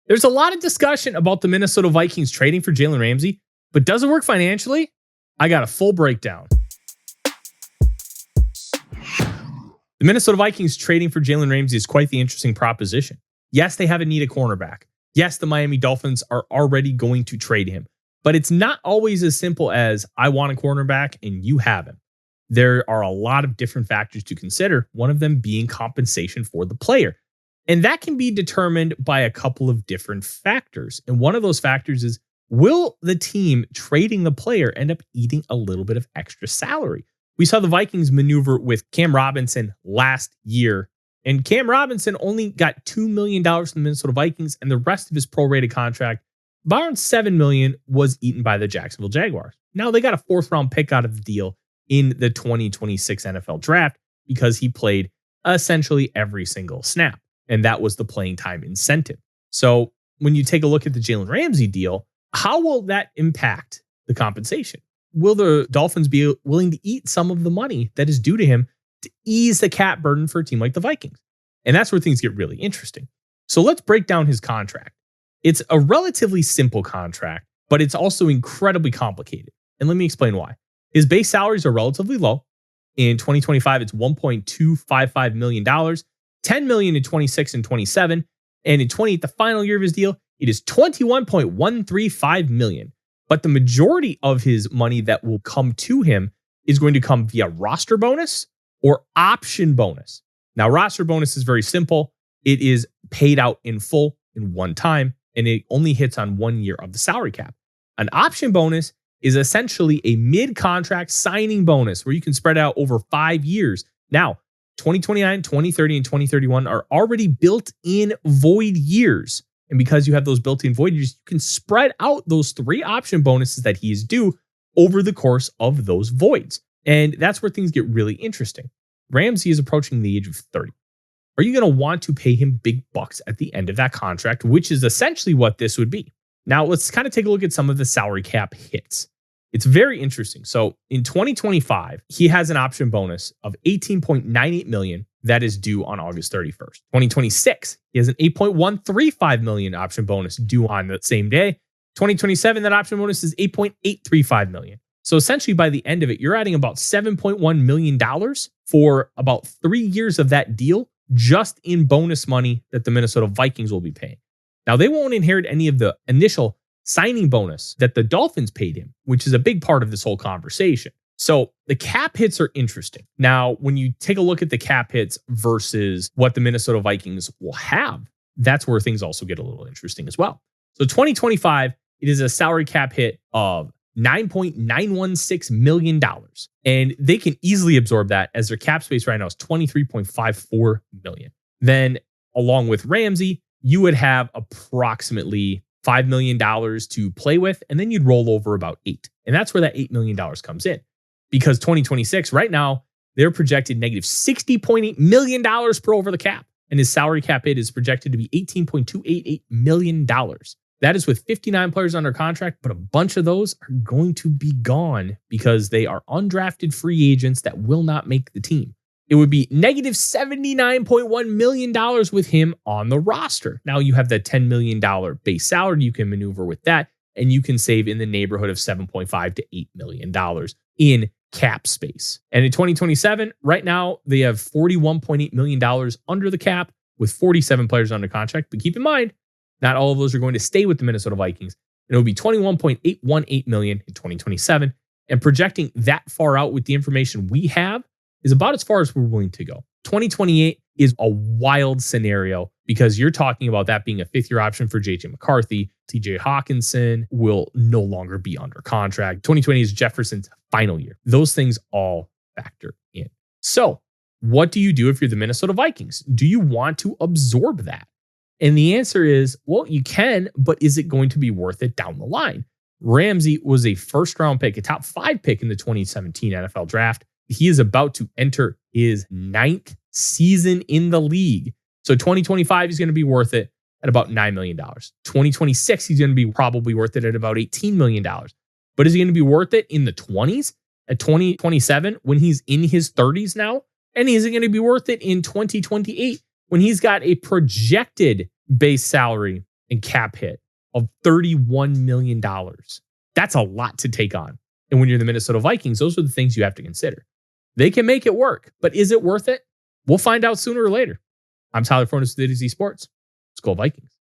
There's a lot of discussion about the Minnesota Vikings trading for Jalen Ramsey, but does it work financially? I got a full breakdown. The Minnesota Vikings trading for Jalen Ramsey is quite the interesting proposition. Yes, they have a need a cornerback. Yes, the Miami Dolphins are already going to trade him, but it's not always as simple as I want a cornerback and you have him. There are a lot of different factors to consider, one of them being compensation for the player. And that can be determined by a couple of different factors. And one of those factors is, will the team trading the player end up eating a little bit of extra salary? We saw the Vikings maneuver with Cam Robinson last year, and Cam Robinson only got $2 million from the Minnesota Vikings, and the rest of his prorated contract, about around $7 million, was eaten by the Jacksonville Jaguars. Now, they got a fourth-round pick out of the deal in the 2026 NFL draft because he played essentially every single snap, and that was the playing time incentive. So when you take a look at the Jalen Ramsey deal, how will that impact the compensation? Will the Dolphins be willing to eat some of the money that is due to him to ease the cap burden for a team like the Vikings? And that's where things get really interesting. So let's break down his contract. It's a relatively simple contract, but it's also incredibly complicated. And let me explain why. His base salaries are relatively low. In 2025, it's $1.255 million, $10 million in 26 and 27. And in 28, the final year of his deal, it is $21.135 million. But the majority of his money that will come to him is going to come via roster bonus or option bonus. Now, roster bonus is very simple. It is paid out in full in one time, and it only hits on 1 year of the salary cap. An option bonus is essentially a mid-contract signing bonus where you can spread out over 5 years. Now, 2029, 2030, and 2031 are already built-in void years. And because you have those built-in void years, you can spread out those 3 option bonuses that he is due over the course of those voids. And that's where things get really interesting. Ramsey is approaching the age of 30. Are you going to want to pay him big bucks at the end of that contract, which is essentially what this would be? Now, let's kind of take a look at some of the salary cap hits. It's very interesting. So in 2025, he has an option bonus of $18.98 million that is due on August 31st. 2026, he has an $8.135 million option bonus due on the same day. 2027, that option bonus is $8.835 million. So essentially by the end of it, you're adding about $7.1 million for about 3 years of that deal just in bonus money that the Minnesota Vikings will be paying. Now, they won't inherit any of the initial signing bonus that the Dolphins paid him, which is a big part of this whole conversation. So the cap hits are interesting. Now, when you take a look at the cap hits versus what the Minnesota Vikings will have, that's where things also get a little interesting as well. So 2025, it is a salary cap hit of $9.916 million. And they can easily absorb that as their cap space right now is $23.54 million. Then along with Ramsey, you would have approximately $5 million to play with, and then you'd roll over about $8 million. And that's where that $8 million comes in. Because 2026, right now, they're projected negative $60.8 million per over the cap. And his salary cap hit is projected to be $18.288 million. That is with 59 players under contract, but a bunch of those are going to be gone because they are undrafted free agents that will not make the team. It would be negative $79.1 million with him on the roster. Now you have that $10 million base salary. You can maneuver with that, and you can save in the neighborhood of $7.5 to $8 million in cap space. And in 2027, right now, they have $41.8 million under the cap with 47 players under contract. But keep in mind, not all of those are going to stay with the Minnesota Vikings. And it will be $21.818 million in 2027. And projecting that far out with the information we have is about as far as we're willing to go. 2028 is a wild scenario because you're talking about that being a 5th-year option for J.J. McCarthy. T.J. Hawkinson will no longer be under contract. 2020 is Jefferson's final year. Those things all factor in. So what do you do if you're the Minnesota Vikings? Do you want to absorb that? And the answer is, well, you can, but is it going to be worth it down the line? Ramsey was a first-round pick, a top 5 pick in the 2017 NFL draft. He is about to enter his 9th season in the league. So 2025, he's going to be worth it at about $9 million. 2026, he's going to be probably worth it at about $18 million. But is he going to be worth it in the 20s at 2027 when he's in his 30s now? And is it going to be worth it in 2028 when he's got a projected base salary and cap hit of $31 million. That's a lot to take on. And when you're the Minnesota Vikings, those are the things you have to consider. They can make it work, but is it worth it? We'll find out sooner or later. I'm Tyler Forness with A to Z Sports. Let's go Vikings.